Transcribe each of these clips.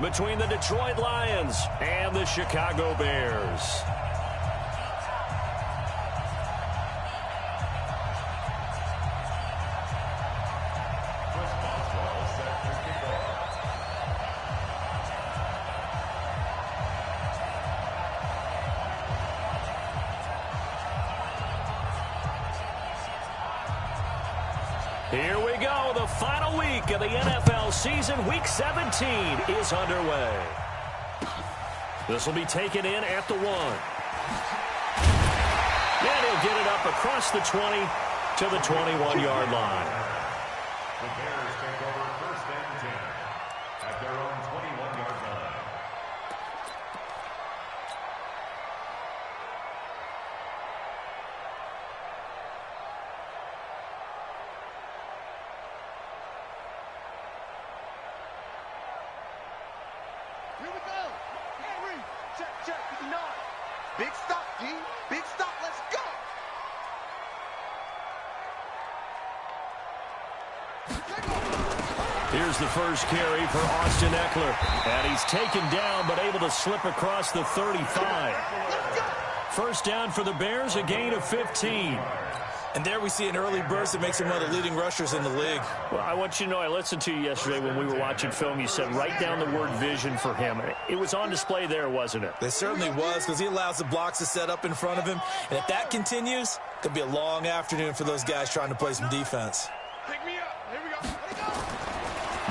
between the Detroit Lions and the Chicago Bears. Here we go. The final week of the NFL season. Week 17 is underway. This will be taken in at the 1. And he'll get it up across the 20 to the 21-yard line. The Bears take over first and 10 at their own 21-yard line. Here we go. Henry. Check, 59. Big stop, D. Big stop. Let's go. Here's the first carry for Austin Eckler. And he's taken down but able to slip across the 35. First down for the Bears, a gain of 15. And there we see an early burst that makes him one of the leading rushers in the league. Well, I want you to know, I listened to you yesterday when we were watching film. You said write down the word vision for him. It was on display there, wasn't it? It certainly was, because he allows the blocks to set up in front of him. And if that continues, it could be a long afternoon for those guys trying to play some defense. Pick me up. Here we go. Let it go.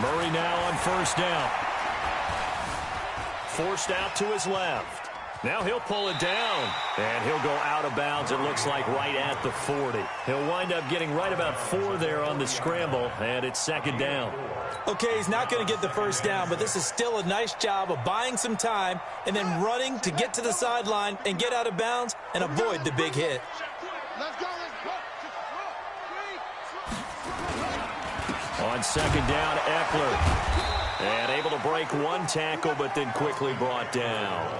Murray now on first down. Forced out to his left. Now he'll pull it down, and he'll go out of bounds, it looks like, right at the 40. He'll wind up getting right about 4 there on the scramble, and it's second down. Okay, he's not going to get the first down, but this is still a nice job of buying some time and then running to get to the sideline and get out of bounds and avoid the big hit. Let's go. On second down, Eckler. And able to break one tackle, but then quickly brought down.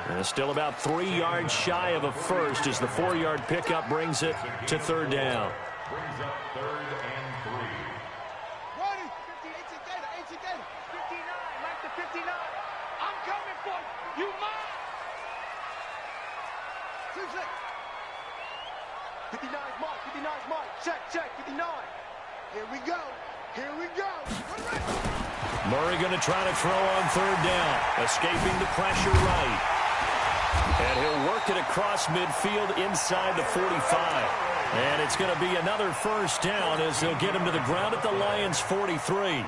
And still about 3 yards shy of a first as the 4-yard pickup brings it to third down. Brings up third and 3. Ready. 18 Gator. 59. Like the 59. I'm coming for you. You mine. 59's mark. 59's mark. Check. 59. Here we go. Murray going to try to throw on third down. Escaping the pressure right. And he'll work it across midfield inside the 45. And it's going to be another first down as they'll get him to the ground at the Lions' 43.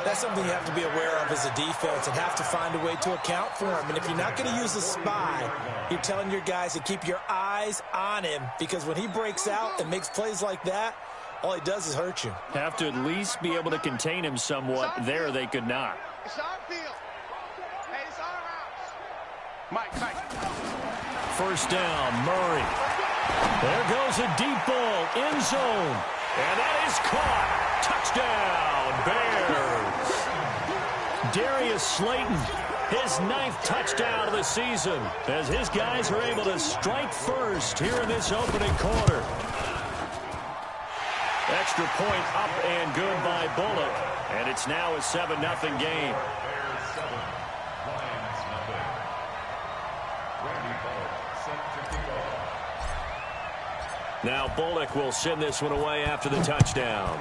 That's something you have to be aware of as a defense and have to find a way to account for him. And if you're not going to use a spy, you're telling your guys to keep your eyes on him, because when he breaks out and makes plays like that, all he does is hurt you. Have to at least be able to contain him somewhat. There they could not. It's our field. Hey, it's our house. Mike. First down, Murray. There goes a deep ball, end zone. And that is caught. Touchdown, Bears. Darius Slayton, his 9th touchdown of the season, as his guys are able to strike first here in this opening quarter. Extra point up and good by Bullock. And it's now a 7-0 game. Bears 7, Lions nothing. Randy Bullock set to kick off. Now Bullock will send this one away after the touchdown.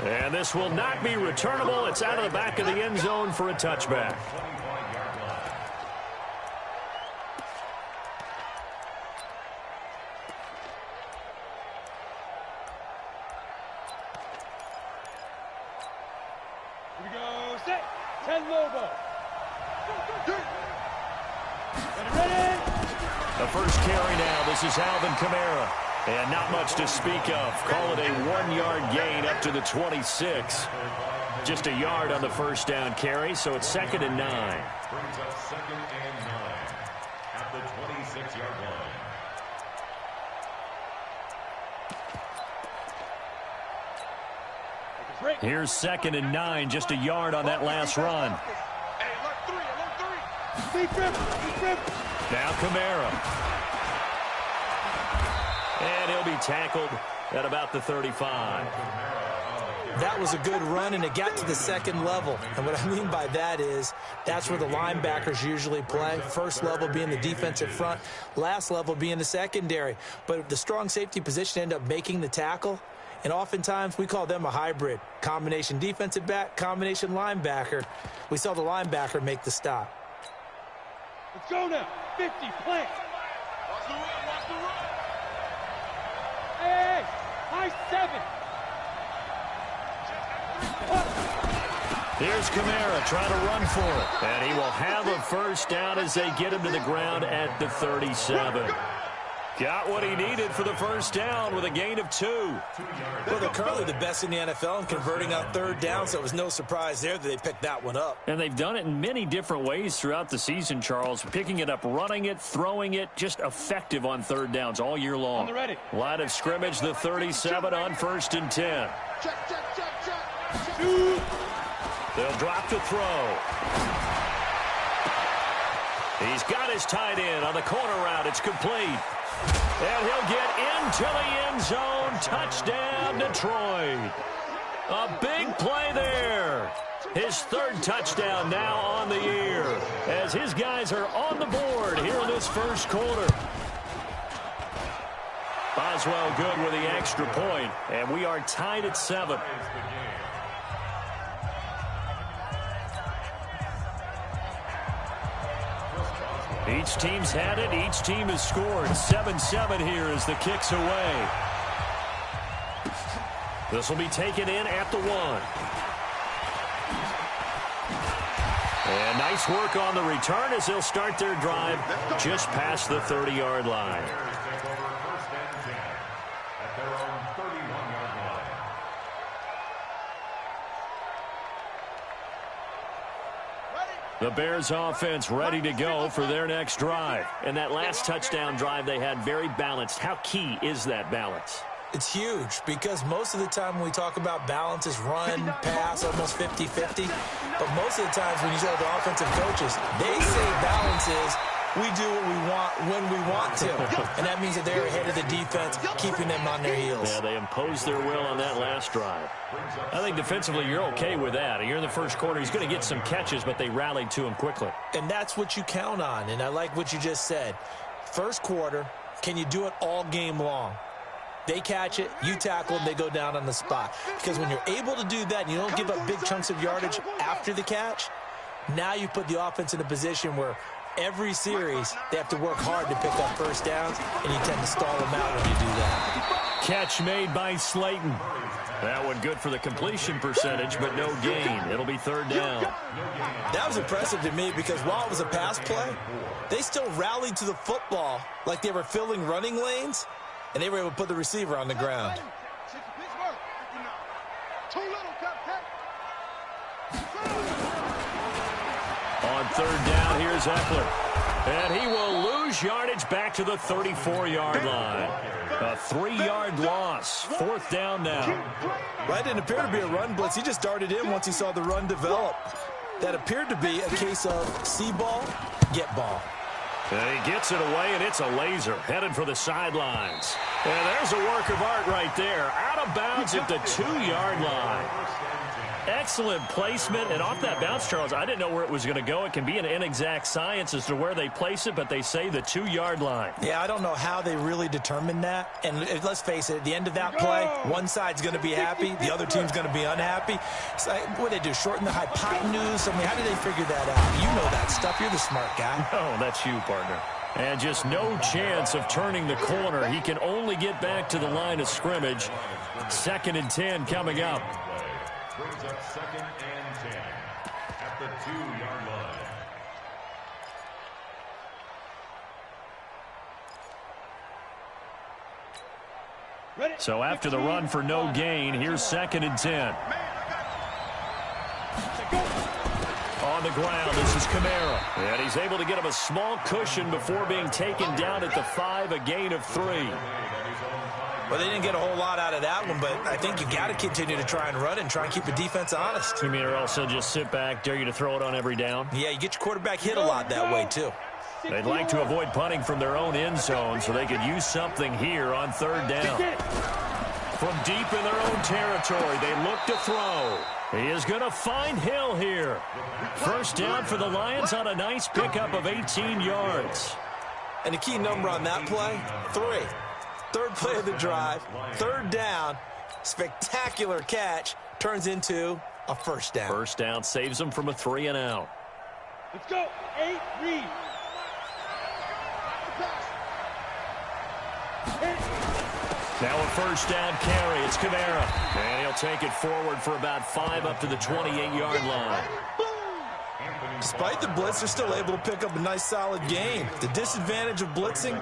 And this will not be returnable. It's out of the back of the end zone for a touchback. The first carry now. This is Alvin Kamara. And not much to speak of. Call it a 1-yard gain up to the 26. Just a yard on the first down carry, so it's 2nd and 9. Brings up 2nd and 9 at the 26-yard line. Here's 2nd and 9, just a yard on that last run. Hey, alert 3. Now Kamara. And he'll be tackled at about the 35. That was a good run, and it got to the second level. And what I mean by that is that's where the linebackers usually play. First level being the defensive front, last level being the secondary. But the strong safety position ended up making the tackle, and oftentimes we call them a hybrid. Combination defensive back, combination linebacker. We saw the linebacker make the stop. Let's go now. 50, plant. Watch the run, watch the run. Hey, high 7. Here's Kamara trying to run for it. And he will have a first down as they get him to the ground at the 37. Got what he needed for the first down with a gain of 2. Well, they're currently the best in the NFL in converting on third down, so it was no surprise there that they picked that one up. And they've done it in many different ways throughout the season, Charles. Picking it up, running it, throwing it, just effective on third downs all year long. Line of scrimmage, the 37 on 1st and 10. Check, check, check, check. They'll drop to throw. He's got his tight end on the corner route. It's complete. And he'll get into the end zone. Touchdown, Detroit. A big play there. His 3rd touchdown now on the year as his guys are on the board here in this first quarter. Oswell good with the extra point, and we are tied at 7. Each team's had it. Each team has scored. 7-7 here as the kick's away. This will be taken in at the 1. And nice work on the return as they'll start their drive just past the 30-yard line. The Bears offense ready to go for their next drive. And that last touchdown drive they had very balanced. How key is that balance? It's huge because most of the time when we talk about balance is run, pass, almost 50-50. But most of the times when you talk to the offensive coaches, they say balance is we do what we want when we want to. And that means that they're ahead of the defense, keeping them on their heels. Yeah, they imposed their will on that last drive. I think defensively you're okay with that. You're in the first quarter. He's going to get some catches, but they rallied to him quickly. And that's what you count on. And I like what you just said. First quarter, can you do it all game long? They catch it, you tackle, and they go down on the spot. Because when you're able to do that and you don't give up big chunks of yardage after the catch, now you put the offense in a position where every series they have to work hard to pick up first downs, and you tend to stall them out when you do that. Catch made by Slayton. That one good for the completion percentage, but no gain. It'll be 3rd down. That was impressive to me because while it was a pass play, they still rallied to the football like they were filling running lanes, and they were able to put the receiver on the ground. On 3rd down, here's Eckler. And he will lose yardage back to the 34-yard line. A 3-yard loss. 4th down now. That didn't appear to be a run blitz. He just darted in once he saw the run develop. That appeared to be a case of see ball, get ball. And he gets it away, and it's a laser headed for the sidelines. And there's a work of art right there. Out of bounds at the 2-yard line. Excellent placement, and off that bounce, Charles, I didn't know where it was going to go. It can be an inexact science as to where they place it, but they say the 2-yard line. Yeah, I don't know how they really determined that. And let's face it, at the end of that play, one side's going to be happy, the other team's going to be unhappy. So, what do they do, shorten the hypotenuse? I mean, how did they figure that out? You know that stuff. You're the smart guy. No, that's you, partner. And just no chance of turning the corner. He can only get back to the line of scrimmage. 2nd and 10 coming up. Brings up 2nd and 10 at the 2-yard line. So after the run for no gain, here's 2nd and 10. On the ground, this is Kamara. And he's able to get him a small cushion before being taken down at the 5, a gain of 3. Well, they didn't get a whole lot out of that one, but I think you got to continue to try and run and try and keep the defense honest. You mean or also just sit back, dare you to throw it on every down? Yeah, you get your quarterback hit a lot that way, too. They'd like to avoid punting from their own end zone so they could use something here on 3rd down. From deep in their own territory, they look to throw. He is going to find Hill here. First down for the Lions on a nice pickup of 18 yards. And the key number on that play, 3. Third play of the drive, third down, spectacular catch, turns into a first down. First down saves them from a 3 and out. Let's go. 8, read. Now a first down carry. It's Kamara. And he'll take it forward for about 5 up to the 28-yard line. Despite the blitz, they're still able to pick up a nice, solid gain. The disadvantage of blitzing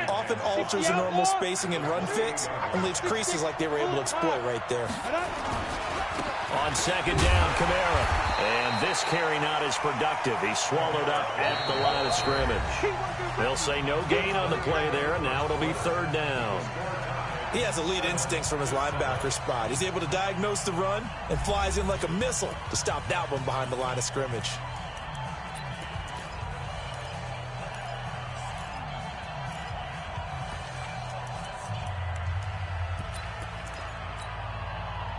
often alters the normal spacing and run fits and leaves creases like they were able to exploit right there. On second down, Kamara. And this carry not as productive. He's swallowed up at the line of scrimmage. They'll say no gain on the play there, and now it'll be third down. He has elite instincts from his linebacker spot. He's able to diagnose the run and flies in like a missile to stop that one behind the line of scrimmage.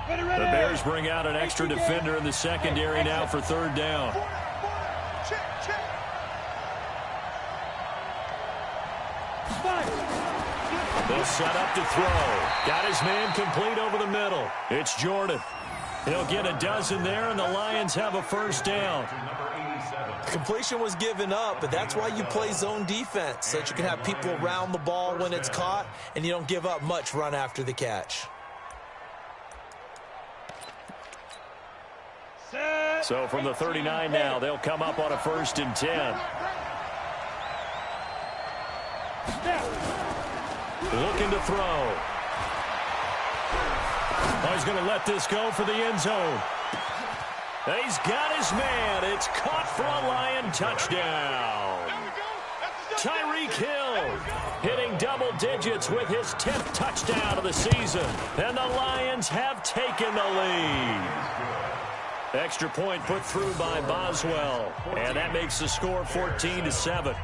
The Bears bring out an extra defender in the secondary now for third down. They'll set up to throw. Got his man complete over the middle. It's Jordan. He'll get a dozen there, and the Lions have a first down. Completion was given up, but that's why you play zone defense, so that you can have people around the ball when it's caught, and you don't give up much run after the catch. So from the 39 now, they'll come up on a 1st and 10. Looking to throw. Oh, he's going to let this go for the end zone. He's got his man. It's caught for a Lion touchdown. Tyreek Hill hitting double digits with his 10th touchdown of the season. And the Lions have taken the lead. Extra point put through by Boswell. And that makes the score 14-7.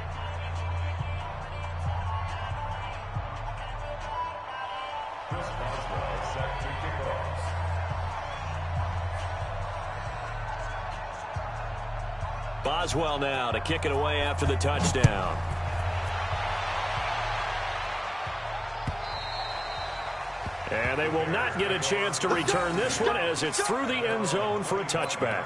Boswell now to kick it away after the touchdown. And they will not get a chance to return this one as it's through the end zone for a touchback.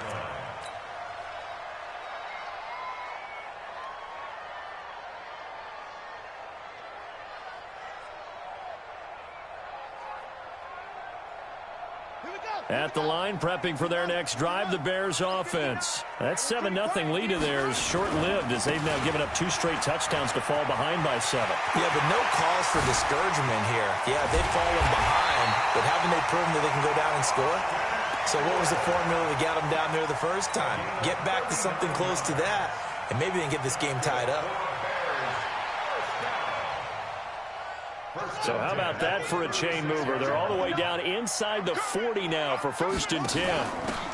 At the line, prepping for their next drive, the Bears offense. That 7-0 lead of theirs short-lived as they've now given up 2 straight touchdowns to fall behind by 7. Yeah, but no cause for discouragement here. Yeah, they've fallen behind, but haven't they proven that they can go down and score? So what was the formula that got them down there the first time? Get back to something close to that, and maybe they can get this game tied up. So how about that for a chain mover? They're all the way down inside the 40 now for 1st and 10.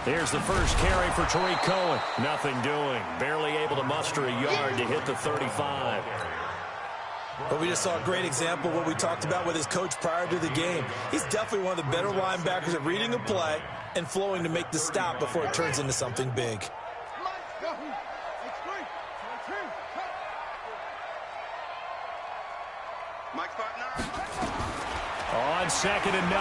Here's the first carry for Tariq Cohen. Nothing doing. Barely able to muster a yard to hit the 35. But we just saw a great example of what we talked about with his coach prior to the game. He's definitely one of the better linebackers at reading a play and flowing to make the stop before it turns into something big. On 2nd and 9,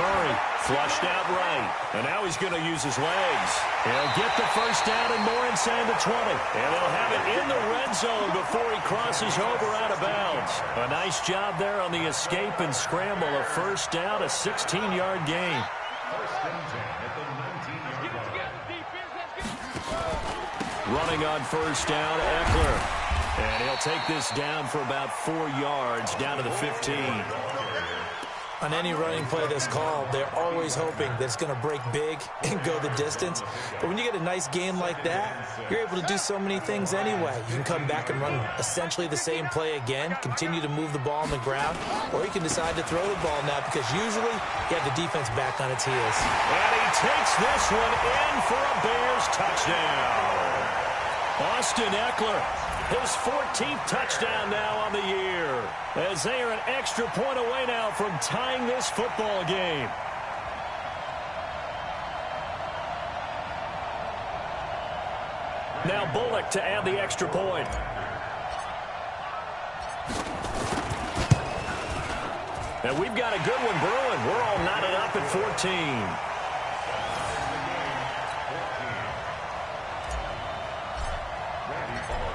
Murray flushed out right. And now he's going to use his legs. He'll get the first down and more inside the 20. And they'll have it in the red zone before he crosses over out of bounds. A nice job there on the escape and scramble. A first down, a 16-yard gain. Running on first down, Eckler. And he'll take this down for about 4 yards, down to the 15. On any running play that's called, they're always hoping that it's going to break big and go the distance. But when you get a nice game like that, you're able to do so many things anyway. You can come back and run essentially the same play again, continue to move the ball on the ground, or you can decide to throw the ball now because usually you have the defense back on its heels. And he takes this one in for a Bears touchdown. Austin Eckler His 14th touchdown now on the year, as they are an extra point away now from tying this football game. Now Bullock to add the extra point. And we've got a good one brewing. We're all knotted up at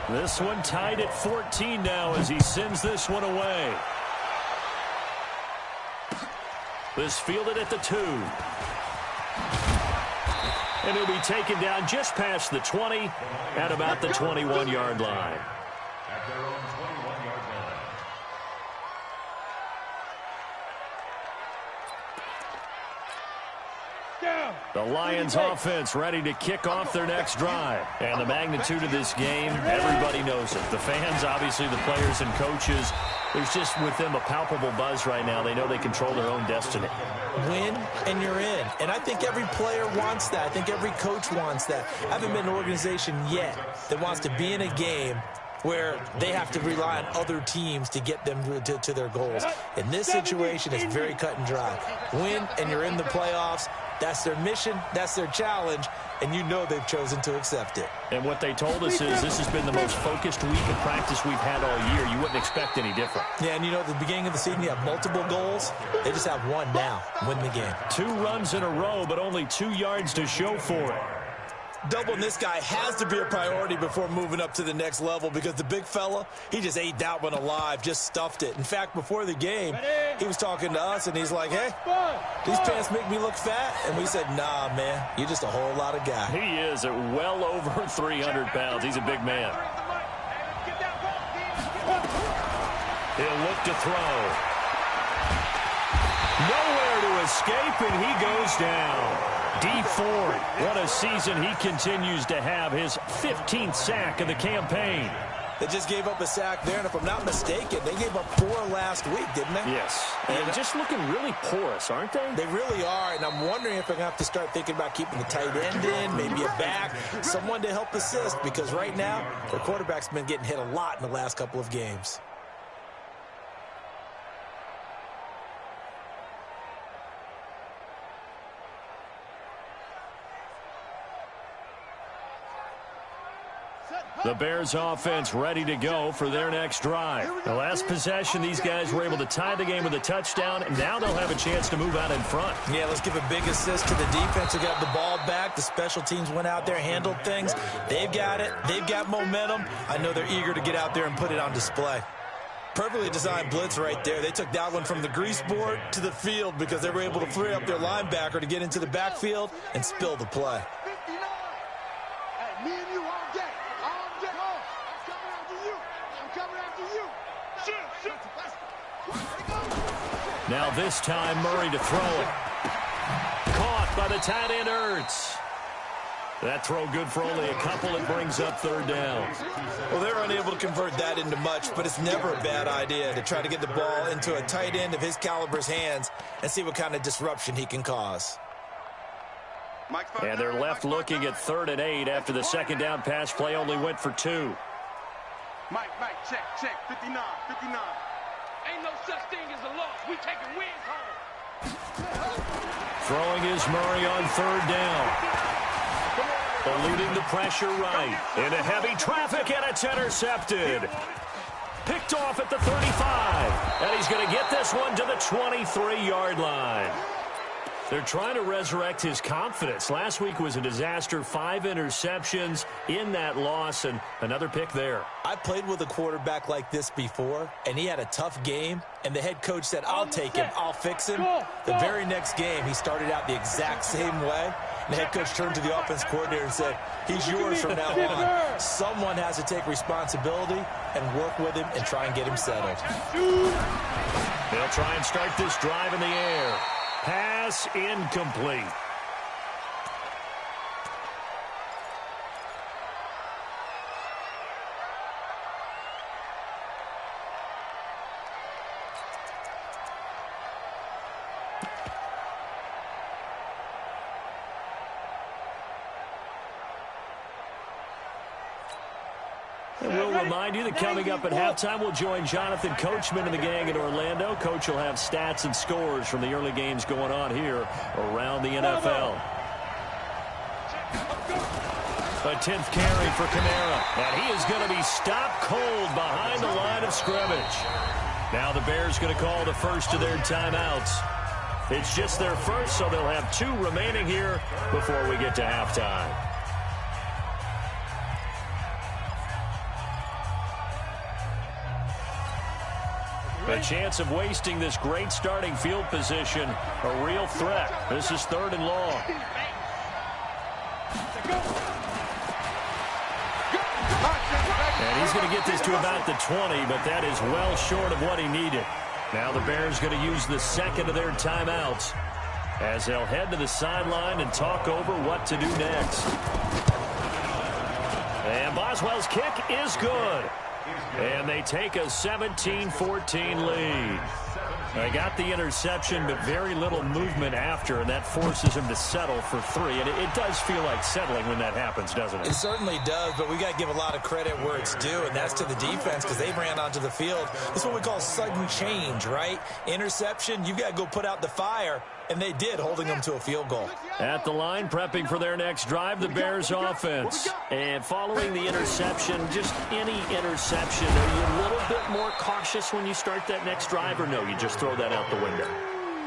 14. This one tied at 14 now as he sends this one away. This fielded at the 2. And he'll be taken down just past the 20 at about the 21-yard line. At their own 21-yard line. The Lions offense ready to kick off their next drive. And the magnitude of this game, everybody knows it. The fans, obviously the players and coaches, there's just with them a palpable buzz right now. They know they control their own destiny. Win and you're in. And I think every player wants that. I think every coach wants that. I haven't been an organization yet that wants to be in a game where they have to rely on other teams to get them to their goals. In this situation, it's very cut and dry. Win and you're in the playoffs. That's their mission. That's their challenge. And you know they've chosen to accept it. And what they told us is this has been the most focused week of practice we've had all year. You wouldn't expect any different. Yeah, and you know, at the beginning of the season, you have multiple goals. They just have one now. Win the game. 2 runs in a row, but only 2 yards to show for it. Doubling this guy has to be a priority before moving up to the next level because the big fella, he just ate that one alive, just stuffed it. In fact, before the game, he was talking to us, and he's like, hey, these pants make me look fat. And we said, nah, man, you're just a whole lot of guy. He is at well over 300 pounds. He's a big man. He'll look to throw. Nowhere to escape, and he goes down. D Ford, what a season he continues to have, his 15th sack of the campaign. They just gave up a sack there, and if I'm not mistaken, they gave up 4 last week, didn't they? Yes, and just looking really porous, aren't they? They really are, and I'm wondering if they're going to have to start thinking about keeping the tight end in, maybe a back, someone to help assist, because right now, their quarterback's been getting hit a lot in the last couple of games. The Bears offense ready to go for their next drive. The last possession, these guys were able to tie the game with a touchdown, and now they'll have a chance to move out in front. Yeah, let's give a big assist to the defense who got the ball back. The special teams went out there, handled things. They've got it. They've got momentum. I know they're eager to get out there and put it on display. Perfectly designed blitz right there. They took that one from the grease board to the field because they were able to free up their linebacker to get into the backfield and spill the play. Now this time, Murray to throw it. Caught by the tight end, Ertz. That throw good for only a couple. It brings up 3rd down. Well, they're unable to convert that into much, but it's never a bad idea to try to get the ball into a tight end of his caliber's hands and see what kind of disruption he can cause. And they're left looking at 3rd and 8 after the 2nd down pass play only went for 2. Mike, check, 59. Ain't no such thing as a loss. We taking wins home. Throwing is Murray on 3rd down. Eluding the pressure right. Into heavy traffic, and it's intercepted. Picked off at the 35. And he's going to get this one to the 23-yard line. They're trying to resurrect his confidence. Last week was a disaster. 5 interceptions in that loss, and another pick there. I played with a quarterback like this before, and he had a tough game, and the head coach said, I'll take him, I'll fix him. The very next game, he started out the exact same way, and the head coach turned to the offense coordinator and said, he's yours from now on. Someone has to take responsibility and work with him and try and get him settled. They'll try and start this drive in the air. Pass incomplete. And we'll remind you that coming up at halftime, we'll join Jonathan Coachman and the gang in Orlando. Coach will have stats and scores from the early games going on here around the NFL. A 10th carry for Kamara, and he is going to be stopped cold behind the line of scrimmage. Now the Bears going to call the first of their timeouts. It's just their first, so they'll have 2 remaining here before we get to halftime. A chance of wasting this great starting field position, a real threat. This is 3rd and long. And he's going to get this to about the 20, but that is well short of what he needed. Now the Bears going to use the second of their timeouts as they'll head to the sideline and talk over what to do next. And Boswell's kick is good. And they take a 17-14 lead. They got the interception, but very little movement after, and that forces him to settle for 3. And it does feel like settling when that happens, doesn't it? It certainly does, but we got to give a lot of credit where it's due, and that's to the defense because they ran onto the field. This is what we call sudden change, right? Interception, you got to go put out the fire, and they did, holding them to a field goal. At the line, prepping for their next drive, the Bears offense. And following the interception, just any interception, are you a little bit more cautious when you start that next drive, or no, you just throw that out the window?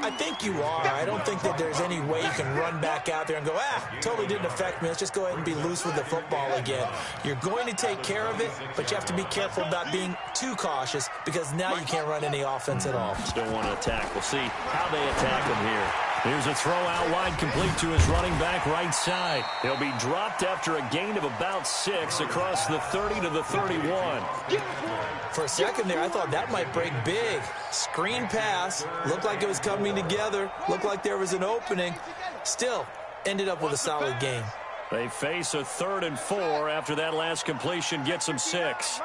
I think you are. I don't think that there's any way you can run back out there and go, totally didn't affect me. Let's just go ahead and be loose with the football again. You're going to take care of it, but you have to be careful about being too cautious because now you can't run any offense at all. Still want to attack. We'll see how they attack him here. Here's a throw out wide, complete to his running back right side. He'll be dropped after a gain of about 6 across the 30 to the 31. For a second there, I thought that might break big. Screen pass. Looked like it was coming together. Looked like there was an opening. Still, ended up with a solid gain. They face a 3rd and 4 after that last completion gets them 6.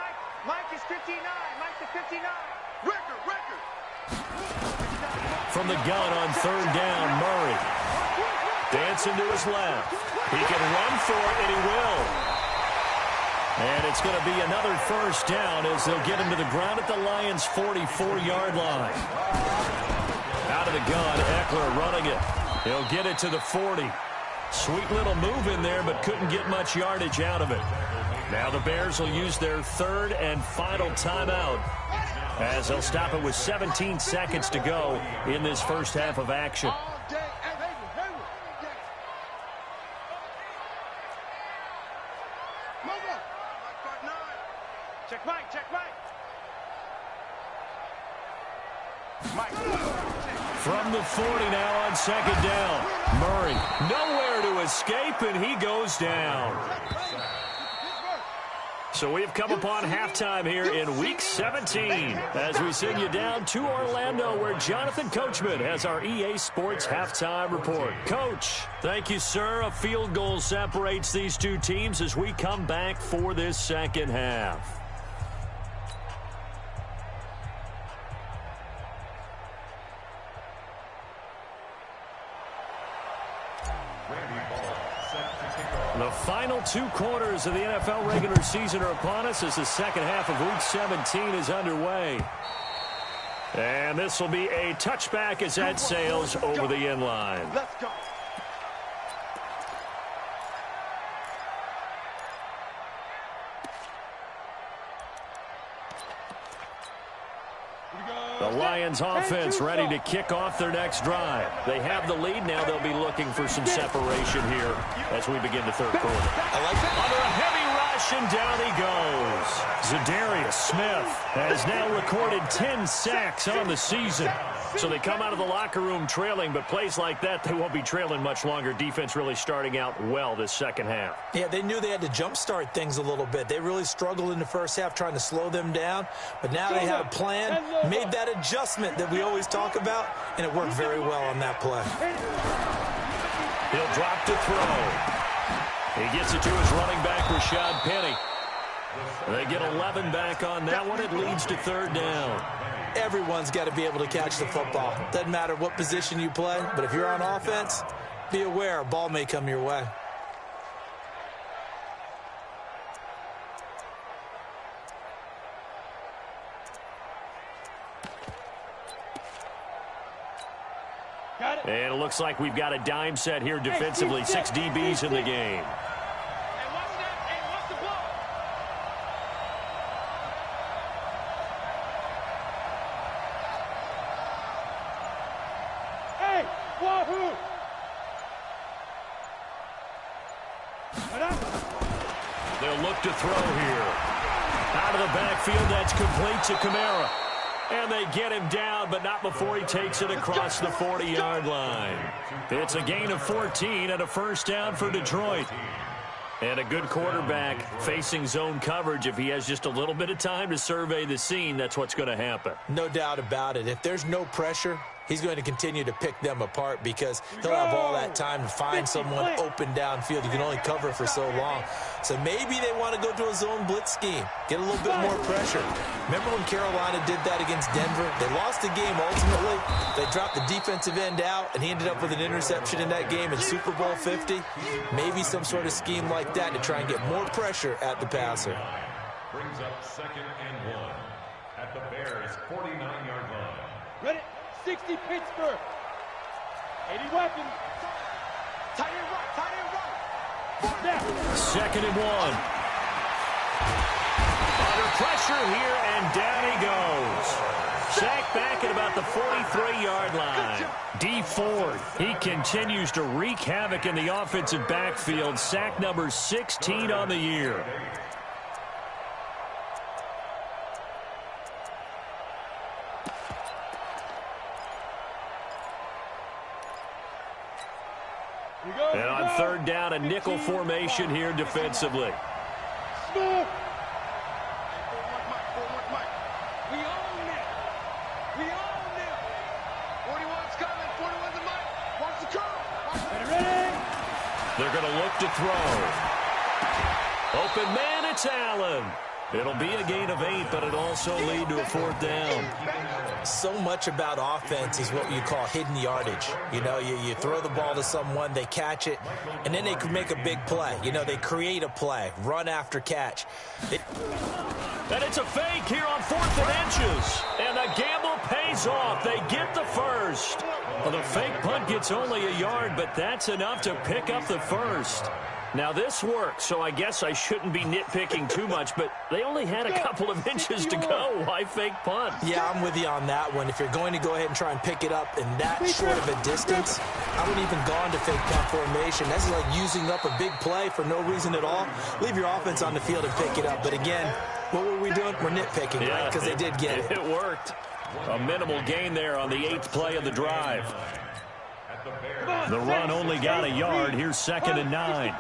Mike is 59. Mike to 59. Record. From the gun on 3rd down, Murray. Dancing to his left. He can run for it, and he will. And it's going to be another 1st down as they'll get him to the ground at the Lions' 44-yard line. Out of the gun, Eckler running it. He'll get it to the 40. Sweet little move in there, but couldn't get much yardage out of it. Now the Bears will use their 3rd and final timeout as they'll stop it with 17 seconds to go in this first half of action. Check Mike. From the 40 now on 2nd down. Murray nowhere to escape, and he goes down. So we've come upon halftime here in Week 17 as we send you down to Orlando where Jonathan Coachman has our EA Sports Halftime Report. Coach, thank you, sir. A field goal separates these 2 teams as we come back for this second half. The final 2 quarters of the NFL regular season are upon us as the second half of Week 17 is underway. And this will be a touchback as that sails over the end line. Let's go. The Lions offense ready to kick off their next drive. They have the lead. Now they'll be looking for some separation here as we begin the 3rd quarter. I like that. Under a heavy rush, and down he goes. Zadarius Smith has now recorded 10 sacks on the season. So they come out of the locker room trailing, but plays like that, they won't be trailing much longer. Defense really starting out well this second half. Yeah, they knew they had to jumpstart things a little bit. They really struggled in the first half trying to slow them down, but now they had a plan, made that adjustment that we always talk about, and it worked very well on that play. He'll drop to throw. He gets it to his running back, Rashad Penny. They get 11 back on that one. It leads to 3rd down. Everyone's got to be able to catch the football. Doesn't matter what position you play, but if you're on offense, be aware a ball may come your way. And it looks like we've got a dime set here defensively. 6 DBs in the game. Hey, watch that. Hey, watch the ball. Hey, wahoo! They'll look to throw here. Out of the backfield, that's complete to Kamara. And they get him down, but not before he takes it across the 40-yard line. It's a gain of 14 and a first down for Detroit. And a good quarterback facing zone coverage. If he has just a little bit of time to survey the scene, that's what's going to happen. No doubt about it. If there's no pressure, he's going to continue to pick them apart because he'll have all that time to find someone open downfield. You can only cover for so long. So maybe they want to go to a zone blitz scheme, get a little bit more pressure. Remember when Carolina did that against Denver? They lost the game ultimately. They dropped the defensive end out, and he ended up with an interception in that game in Super Bowl 50. Maybe some sort of scheme like that to try and get more pressure at the passer. Brings up 2nd and 1 at the Bears' 49-yard line. Ready? 60 Pittsburgh. 80 weapons. Tight end right, tight end right. Now. 2nd and 1. Under pressure here, and down he goes. Sacked back at about the 43-yard line. D Ford, he continues to wreak havoc in the offensive backfield. Sack number 16 on the year. And on 3rd down, a nickel formation here defensively. Smooth. We own them. We own them. 41's coming. 41's a mic. Watch the curve. Ready? They're going to look to throw. Open man, it's Allen. It'll be a gain of 8, but it'll also lead to a 4th down. So much about offense is what you call hidden yardage. You know, you throw the ball to someone, they catch it, and then they can make a big play. You know, they create a play, run after catch. And it's a fake here on 4th and inches. And the gamble pays off. They get the first. Well, the fake punt gets only a yard, but that's enough to pick up the first. Now, this works, so I guess I shouldn't be nitpicking too much, but they only had a couple of inches to go. Why fake punt? Yeah, I'm with you on that one. If you're going to go ahead and try and pick it up in that short of a distance, I wouldn't even go into fake punt formation. That's like using up a big play for no reason at all. Leave your offense on the field and pick it up. But again, what were we doing? We're nitpicking, right? Because they did get it. It worked. A minimal gain there on the 8th play of the drive. The run only got a yard. Here's 2nd and 9.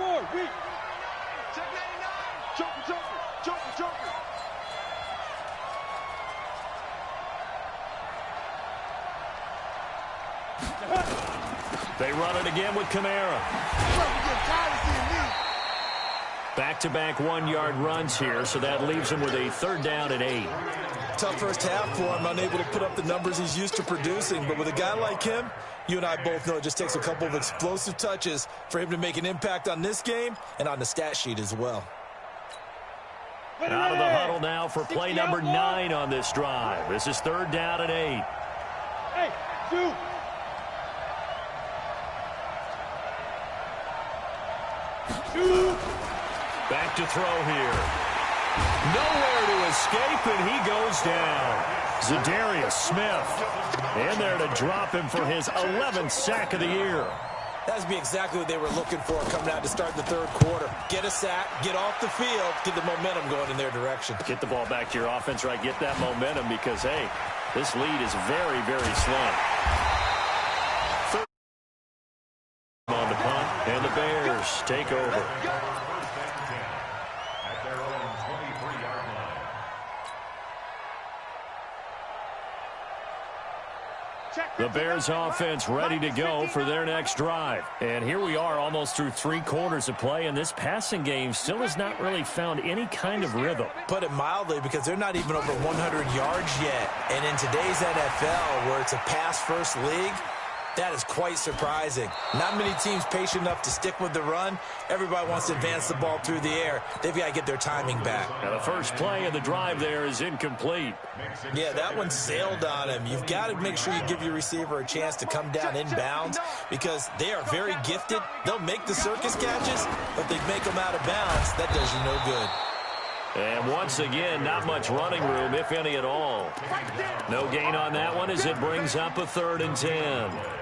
They run it again with Kamara. Back-to-back 1-yard runs here, so that leaves him with a 3rd down and 8. Tough first half for him, unable to put up the numbers he's used to producing. But with a guy like him, you and I both know it just takes a couple of explosive touches for him to make an impact on this game and on the stat sheet as well. Out of the huddle now for play number 9 on this drive. This is 3rd down and 8. Hey, dude. Back to throw here. Nowhere to escape, and he goes down. Zadarius Smith in there to drop him for his 11th sack of the year. That's be exactly what they were looking for coming out to start the 3rd quarter. Get a sack, get off the field, get the momentum going in their direction. Get the ball back to your offense, right? Get that momentum because, hey, this lead is very, very slim. On the punt, and the Bears take over. The Bears offense ready to go for their next drive. And here we are almost through 3 quarters of play, and this passing game still has not really found any kind of rhythm. Put it mildly, because they're not even over 100 yards yet. And in today's NFL, where it's a pass-first league, That is quite surprising. Not many teams patient enough to stick with the run. Everybody wants to advance the ball through the air. They've got to get their timing back. Now the first play of the drive there is incomplete. Yeah, that one sailed on him. You've got to make sure you give your receiver a chance to come down inbounds because they are very gifted. They'll make the circus catches, but they make them out of bounds. That does you no good. And once again, not much running room, if any at all. No gain on that one as it brings up a 3rd and 10.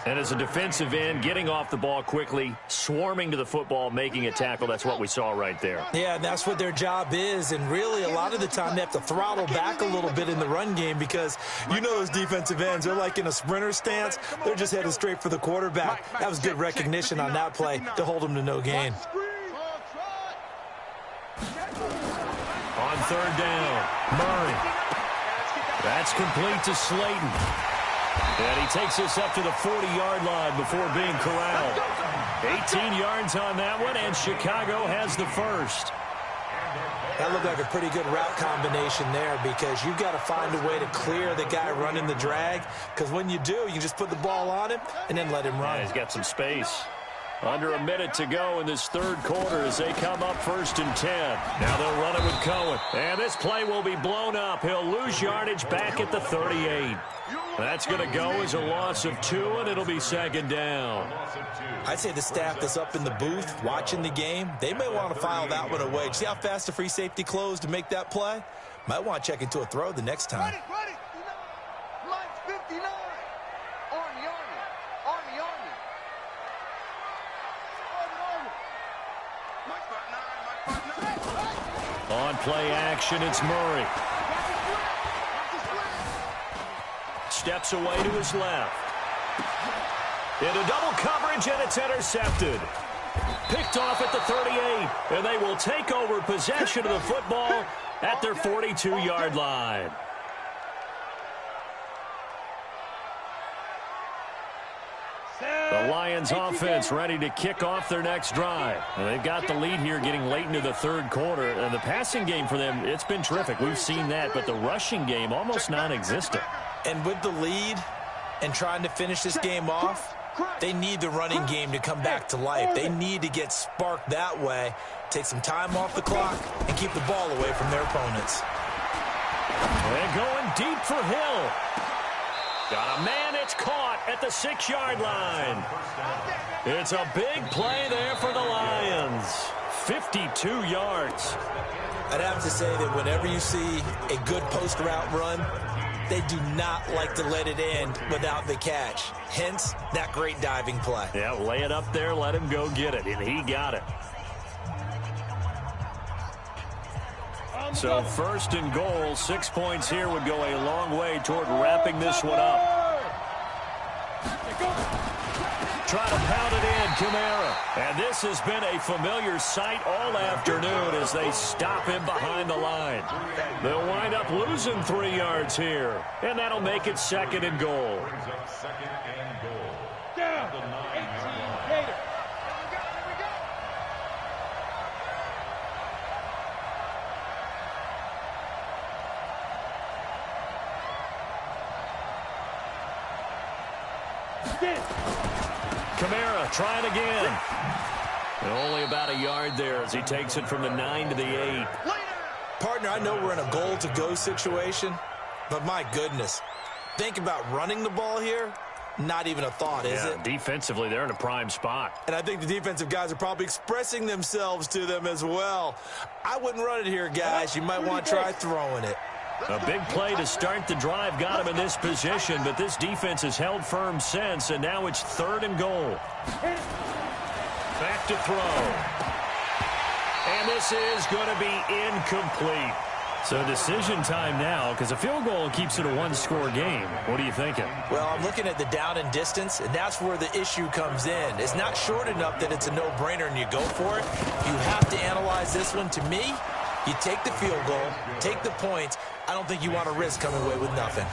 And as a defensive end, getting off the ball quickly, swarming to the football, making a tackle, that's what we saw right there. Yeah, and that's what their job is. And really, a lot of the time, they have to throttle back a little bit in the run game because you know those defensive ends, they're like in a sprinter stance. They're just headed straight for the quarterback. That was good recognition on that play to hold them to no gain. On 3rd down, Murray. That's complete to Slayton. And he takes us up to the 40-yard line before being corralled. 18 yards on that one, and Chicago has the first. That looked like a pretty good route combination there because you've got to find a way to clear the guy running the drag because when you do, you just put the ball on him and then let him run. Yeah, he's got some space. Under a minute to go in this 3rd quarter as they come up 1st and 10. Now they'll run it with Cohen. And this play will be blown up. He'll lose yardage back at the 38. That's going to go as a loss of 2, and it'll be 2nd down. I'd say the staff that's up in the booth watching the game, they may want to file that one away. See how fast the free safety closed to make that play? Might want to check into a throw the next time. Ready. Line 59. Army. On play action, it's Murray. Steps away to his left. Into double coverage, and it's intercepted. Picked off at the 38, and they will take over possession of the football at their 42-yard line. The Lions offense ready to kick off their next drive. And they've got the lead here getting late into the 3rd quarter. And the passing game for them, it's been terrific. We've seen that, but the rushing game almost non-existent. And with the lead and trying to finish this game off, they need the running game to come back to life. They need to get sparked that way, take some time off the clock, and keep the ball away from their opponents. And going deep for Hill. Got a man, it's caught at the 6-yard line. It's a big play there for the Lions. 52 yards. I'd have to say that whenever you see a good post route run, they do not like to let it end without the catch. Hence, that great diving play. Yeah, lay it up there, let him go get it, and he got it. So 1st and goal, 6 points here would go a long way toward wrapping this one up. Try to pound it in, Kamara. And this has been a familiar sight all afternoon as they stop him behind the line. They'll wind up losing 3 yards here, and that'll make it 2nd and goal. Down. 18 Gator. Kamara trying again. And only about a yard there as he takes it from the 9 to the 8. Partner, I know we're in a goal-to-go situation, but my goodness, think about running the ball here. Not even a thought, is it? Defensively, they're in a prime spot. And I think the defensive guys are probably expressing themselves to them as well. I wouldn't run it here, guys. You might want to try throwing it. A big play to start the drive got him in this position, but this defense has held firm since, and now it's 3rd and goal. Back to throw. And this is going to be incomplete. So decision time now, because a field goal keeps it a one-score game. What are you thinking? Well, I'm looking at the down and distance, and that's where the issue comes in. It's not short enough that it's a no-brainer and you go for it. You have to analyze this one. To me, you take the field goal, take the points. I don't think you want to risk coming away with nothing.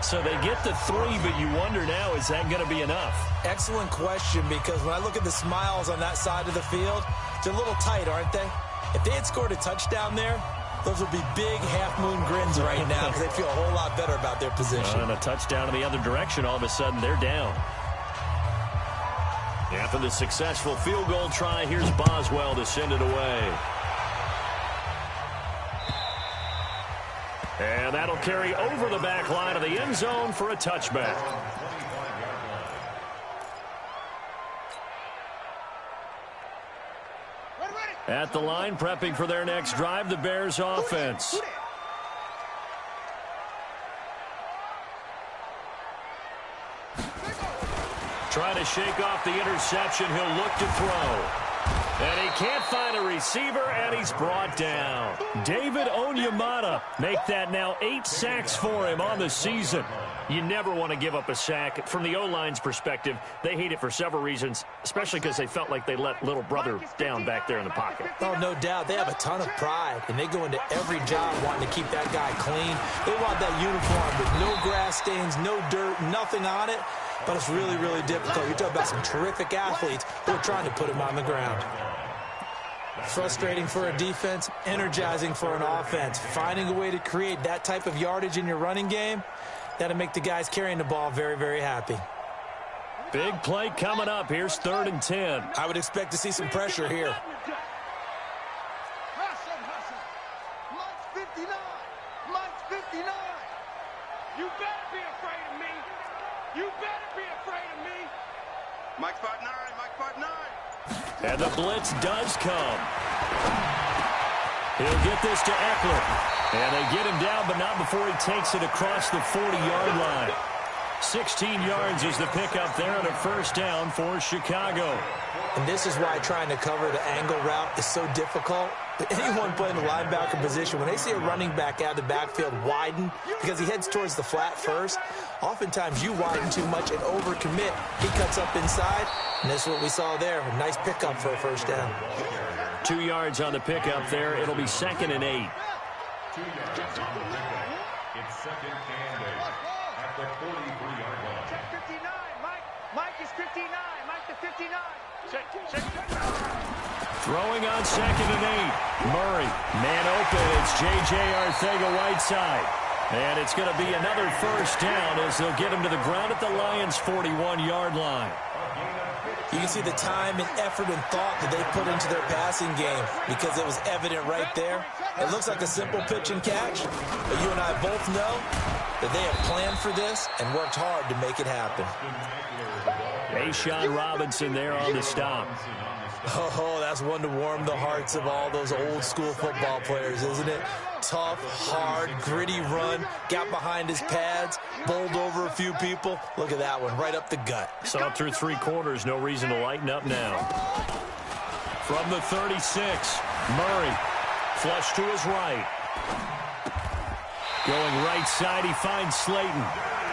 So they get the 3, but you wonder now, is that going to be enough? Excellent question, because when I look at the smiles on that side of the field, they're a little tight, aren't they? If they had scored a touchdown there, Those will be big half-moon grins right now because they feel a whole lot better about their position. And a touchdown in the other direction, all of a sudden they're down. After the successful field goal try, here's Boswell to send it away. And that'll carry over the back line of the end zone for a touchback. At the line, prepping for their next drive, the Bears offense. Trying to shake off the interception. He'll look to throw. And he can't find a receiver, and he's brought down. David Onyemata make that now 8 sacks for him on the season. You never want to give up a sack. From the O-line's perspective, they hate it for several reasons, especially because they felt like they let little brother down back there in the pocket. Oh, no doubt. They have a ton of pride, and they go into every job wanting to keep that guy clean. They want that uniform with no grass stains, no dirt, nothing on it. But it's really, really difficult. You're talking about some terrific athletes who are trying to put him on the ground. Frustrating for a defense, energizing for an offense. Finding a way to create that type of yardage in your running game, that'll make the guys carrying the ball very, very happy. Big play coming up. Here's 3rd and 10. I would expect to see some pressure here. Mike's 59. Mike's 59. You better be afraid of me. You better be afraid of me. Mike's 5'9". Mike's 5'9". And the blitz does come. He'll get this to Eckler. And they get him down, but not before he takes it across the 40-yard line. 16 yards is the pickup there on a first down for Chicago. And this is why trying to cover the angle route is so difficult. Anyone playing the linebacker position, when they see a running back out of the backfield widen because he heads towards the flat first, oftentimes you widen too much and overcommit. He cuts up inside, and this is what we saw there. A nice pickup for a first down. 2 yards on the pickup there. It'll be 2nd and 8. 2 yards on the pickup. It's 2nd and 8 at the 43-yard line. Check 59. Mike is 59. Mike the 59. Check. Throwing on 2nd and 8. Murray, man open. It's J.J. Arcega-Whiteside. And it's going to be another first down as they'll get him to the ground at the Lions' 41-yard line. You can see the time and effort and thought that they put into their passing game because it was evident right there. It looks like a simple pitch and catch, but you and I both know that they have planned for this and worked hard to make it happen. A'Shawn Robinson there on the stop. Oh, that's one to warm the hearts of all those old-school football players, isn't it? Tough, hard, gritty run, got behind his pads, bowled over a few people. Look at that one, right up the gut. Saw it through 3 quarters, no reason to lighten up now. From the 36, Murray, flush to his right. Going right side, he finds Slayton.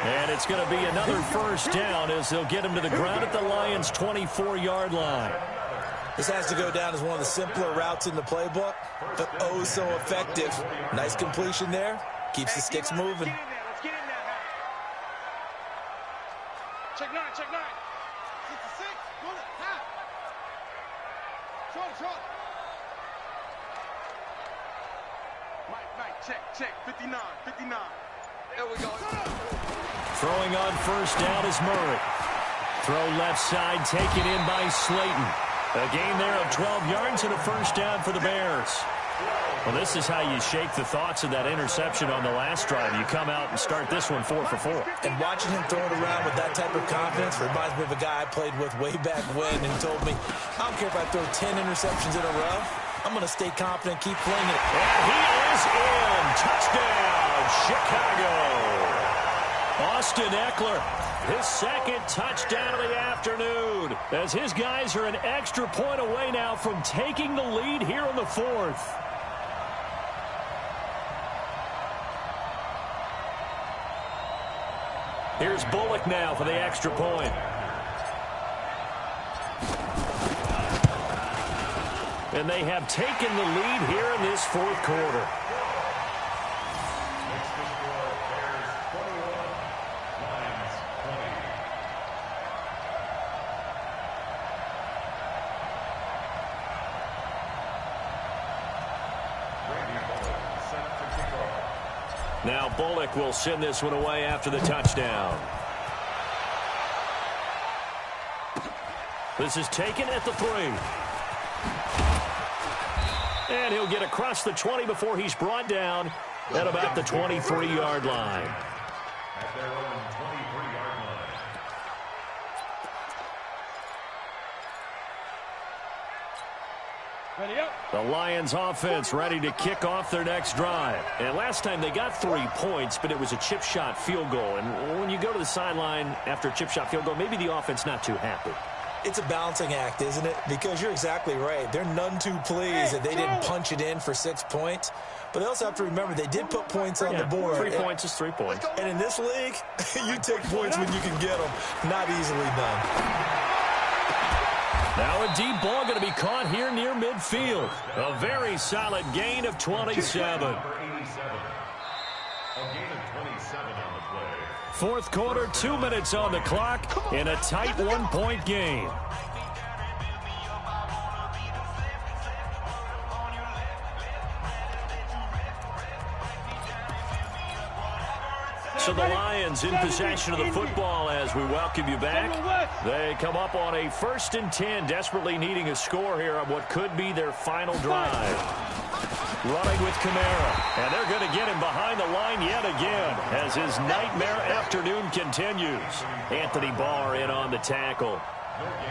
And it's going to be another first down as they'll get him to the ground at the Lions' 24-yard line. This has to go down as one of the simpler routes in the playbook, but oh so effective. Nice completion there. Keeps the sticks moving. Let's get in there. Check 9. 66. Pull it. Half. Short. Mike. Check. 59. There we go. Throwing on first down is Murray. Throw left side, taken in by Slayton. A gain there of 12 yards and a first down for the Bears. Well, this is how you shake the thoughts of that interception on the last drive. You come out and start this one 4 for 4. And watching him throw it around with that type of confidence reminds me of a guy I played with way back when and told me, I don't care if I throw 10 interceptions in a row. I'm going to stay confident, keep playing it. And he is in. Touchdown, Chicago. Austin Eckler, his 2nd touchdown of the afternoon, as his guys are an extra point away now from taking the lead here in the 4th. Here's Bullock now for the extra point. And they have taken the lead here in this 4th quarter. Now Bullock will send this one away after the touchdown. This is taken at the 3. And he'll get across the 20 before he's brought down at about the 23-yard line. At their own 23-yard line. Ready up. The Lions offense ready to kick off their next drive. And last time they got 3 points, but it was a chip shot field goal. And when you go to the sideline after a chip shot field goal, maybe the offense not too happy. It's a balancing act, isn't it? Because you're exactly right. They're none too pleased that they didn't punch it in for 6 points. But they also have to remember they did put points on the board. 3 points is 3 points. And in this league, you take points when you can get them. Not easily done. Now a deep ball going to be caught here near midfield. A very solid gain of 27. Number 87. A gain of 27 on the play. Fourth quarter, 2 minutes on the clock in a tight 1-point game. So the Lions in possession of the football as we welcome you back. They come up on a 1st and 10, desperately needing a score here on what could be their final drive. Running with Kamara, and they're going to get him behind the line yet again as his nightmare afternoon continues. Anthony Barr in on the tackle.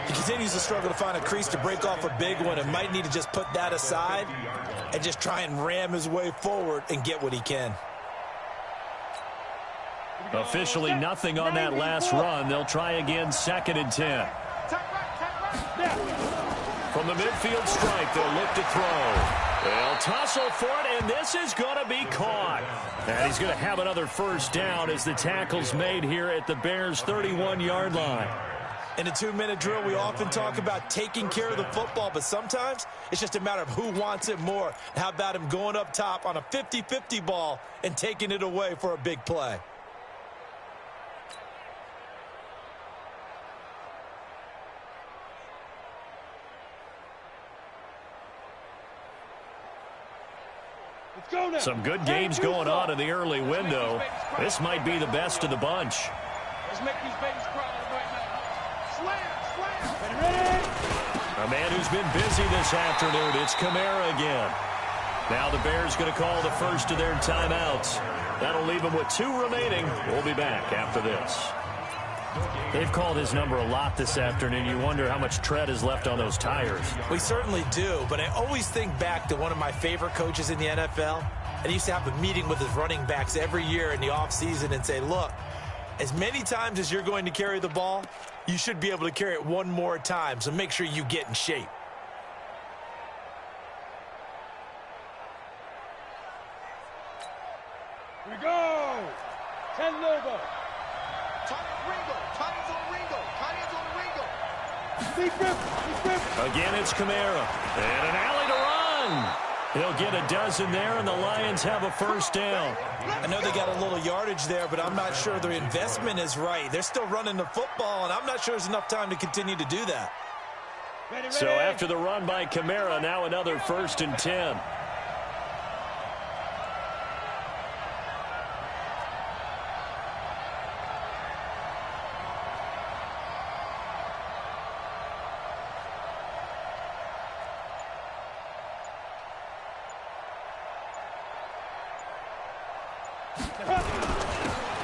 He continues to struggle to find a crease to break off a big one and might need to just put that aside and just try and ram his way forward and get what he can. Officially nothing on that last run. They'll try again 2nd and 10. From the midfield stripe, they'll look to throw. They'll tussle for it, and this is going to be caught. And he's going to have another first down as the tackle's made here at the Bears' 31-yard line. In a 2-minute drill, we often talk about taking care of the football, but sometimes it's just a matter of who wants it more. How about him going up top on a 50-50 ball and taking it away for a big play? Some good games going on in the early window. This might be the best of the bunch. Let's make these babies cry right now. Slam, slam. A man who's been busy this afternoon. It's Kamara again. Now the Bears going to call the first of their timeouts. That'll leave them with 2 remaining. We'll be back after this. They've called his number a lot this afternoon. You wonder how much tread is left on those tires. We certainly do, but I always think back to one of my favorite coaches in the NFL. And he used to have a meeting with his running backs every year in the offseason and say, look, as many times as you're going to carry the ball, you should be able to carry it 1 more time, so make sure you get in shape. Here we go. 10 Lobo. Again, it's Kamara. And an alley to run. He'll get a dozen there, and the Lions have a first down. I know they got a little yardage there, but I'm not sure their investment is right. They're still running the football, and I'm not sure there's enough time to continue to do that. So after the run by Kamara, now another 1st and 10.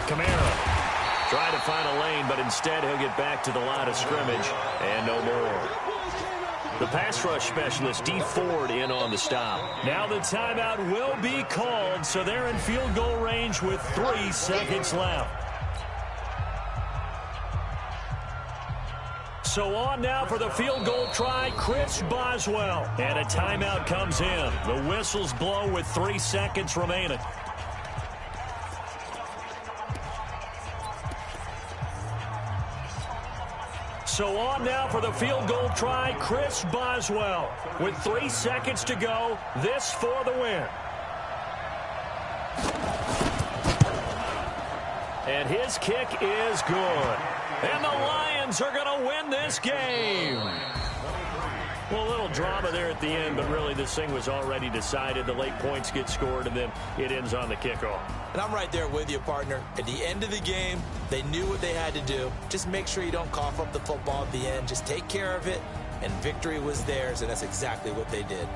Kamara trying to find a lane, but instead he'll get back to the line of scrimmage and no more. The pass rush specialist, D. Ford, in on the stop. Now the timeout will be called, so they're in field goal range with 3 seconds left. So on now for the field goal try, Chris Boswell. And a timeout comes in. The whistles blow with 3 seconds remaining. So on now for the field goal try, Chris Boswell. With 3 seconds to go, this for the win. And his kick is good. And the Lions are going to win this game. Well, a little drama there at the end, but really this thing was already decided. The late points get scored, and then it ends on the kickoff. And I'm right there with you, partner. At the end of the game, they knew what they had to do. Just make sure you don't cough up the football at the end. Just take care of it, and victory was theirs, and that's exactly what they did.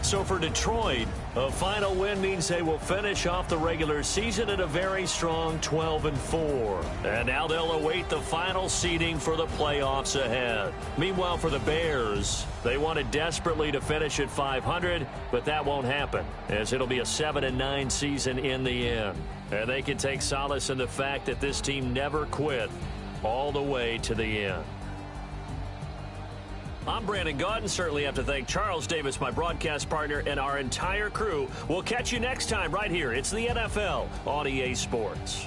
So for Detroit, a final win means they will finish off the regular season at a very strong 12-4. And now they'll await the final seeding for the playoffs ahead. Meanwhile, for the Bears, they wanted desperately to finish at 500, but that won't happen, as it'll be a 7-9 season in the end. And they can take solace in the fact that this team never quit all the way to the end. I'm Brandon Gaudin. Certainly have to thank Charles Davis, my broadcast partner, and our entire crew. We'll catch you next time right here. It's the NFL on EA Sports.